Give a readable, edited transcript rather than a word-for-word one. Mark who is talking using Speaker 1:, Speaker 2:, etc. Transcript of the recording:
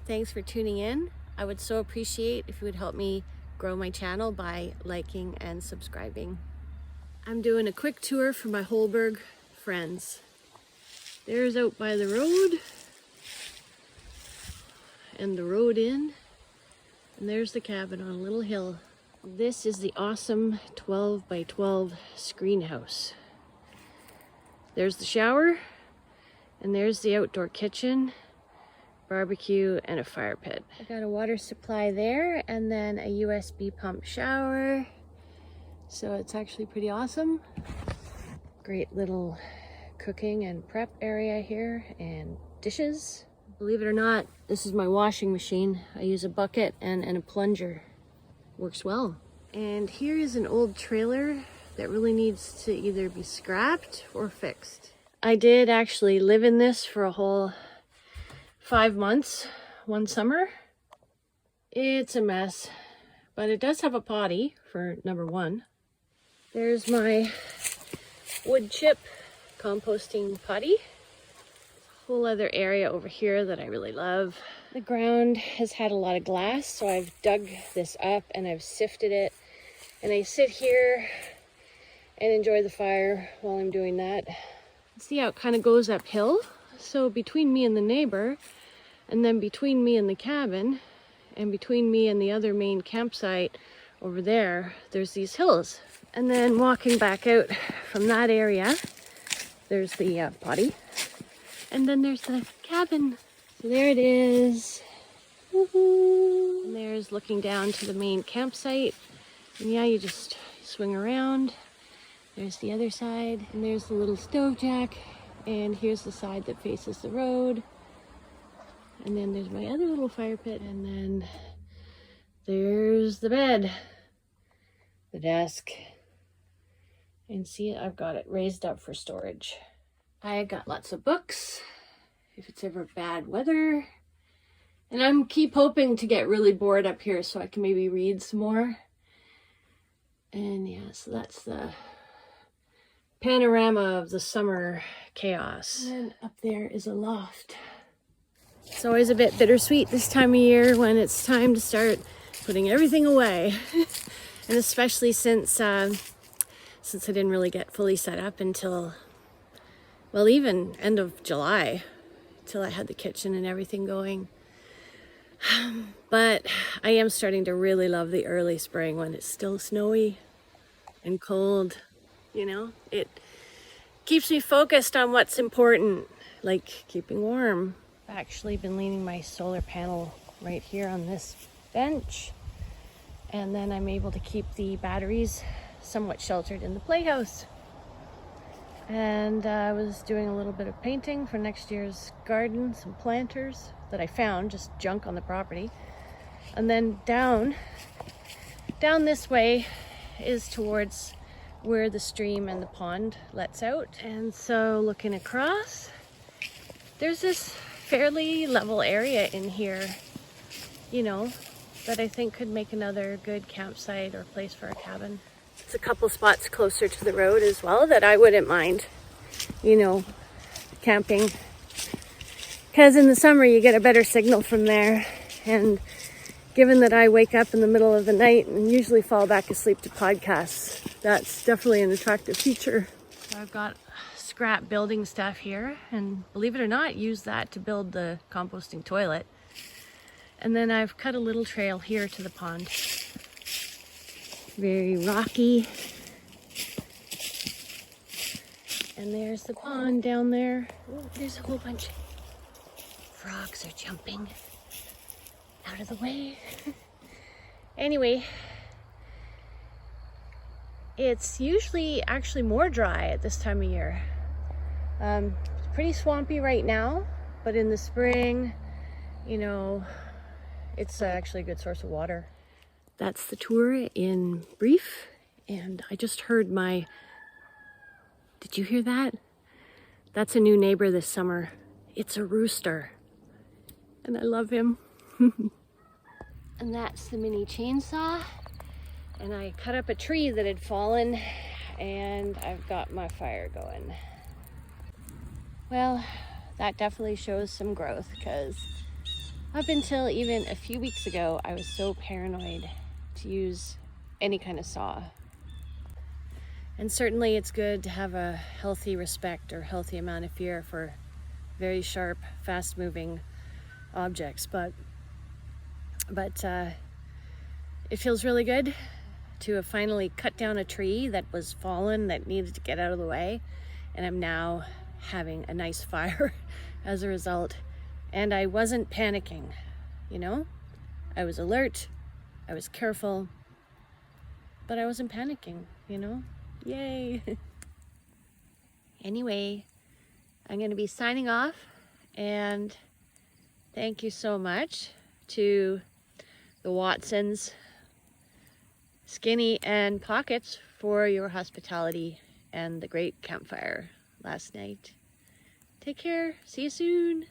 Speaker 1: Thanks for tuning in. I would so appreciate if you would help me grow my channel by liking and subscribing. I'm doing a quick tour for my Holberg friends. There's out by the road and the road in, and there's the cabin on a little hill. This is the awesome 12 by 12 screen house. There's the shower, and there's the outdoor kitchen, barbecue, and a fire pit. I got a water supply there, and then a USB pump shower. So it's actually pretty awesome. Great little cooking and prep area here, and dishes. Believe it or not, this is my washing machine. I use a bucket and a plunger. Works well. And here is an old trailer that really needs to either be scrapped or fixed. I did actually live in this for a whole 5 months one summer. It's a mess, but it does have a potty for number one. There's my wood chip composting potty. Whole other area over here that I really love. The ground has had a lot of glass, so I've dug this up and I've sifted it, and I sit here and enjoy the fire while I'm doing that. See how it kind of goes uphill? So between me and the neighbor, and then between me and the cabin, and between me and the other main campsite over there, there's these hills. And then walking back out from that area, there's the potty. And then there's the cabin. So there it is. Woohoo! And there's looking down to the main campsite. And yeah, you just swing around. There's the other side. And there's the little stove jack. And here's the side that faces the road. And then there's my other little fire pit. And then there's the bed. The desk. And see, I've got it raised up for storage. I got lots of books, if it's ever bad weather. And I'm keep hoping to get really bored up here so I can maybe read some more. And yeah, so that's the panorama of the summer chaos. And then up there is a loft. It's always a bit bittersweet this time of year when it's time to start putting everything away. And especially since I didn't really get fully set up until, well, even end of July, till I had the kitchen and everything going. But I am starting to really love the early spring when it's still snowy and cold. You know, it keeps me focused on what's important, like keeping warm. I've actually been leaning my solar panel right here on this bench, and then I'm able to keep the batteries somewhat sheltered in the playhouse. And I was doing a little bit of painting for next year's garden, some planters that I found, just junk on the property. And then down this way is towards where the stream and the pond lets out. And so looking across, there's this fairly level area in here, you know, that I think could make another good campsite or place for a cabin. It's a couple spots closer to the road as well that I wouldn't mind, you know, camping. Because in the summer you get a better signal from there. And given that I wake up in the middle of the night and usually fall back asleep to podcasts, that's definitely an attractive feature. So I've got scrap building stuff here, and believe it or not, use that to build the composting toilet. And then I've cut a little trail here to the pond. Very rocky. And there's the pond down there. Ooh, there's a whole bunch. Frogs are jumping out of the way. Anyway, it's usually actually more dry at this time of year. It's pretty swampy right now, but in the spring, you know, it's actually a good source of water. That's the tour in brief, and I just heard did you hear that? That's a new neighbor this summer. It's a rooster, and I love him. And that's the mini chainsaw, and I cut up a tree that had fallen, and I've got my fire going. Well, that definitely shows some growth, because Up until even a few weeks ago, I was so paranoid to use any kind of saw. And certainly it's good to have a healthy respect or healthy amount of fear for very sharp, fast-moving objects. But it feels really good to have finally cut down a tree that was fallen, that needed to get out of the way. And I'm now having a nice fire as a result. And I wasn't panicking, you know? I was alert, I was careful, but I wasn't panicking, you know? Yay! Anyway, I'm gonna be signing off, and thank you so much to the Watsons, Skinny and Pockets for your hospitality and the great campfire last night. Take care. See you soon.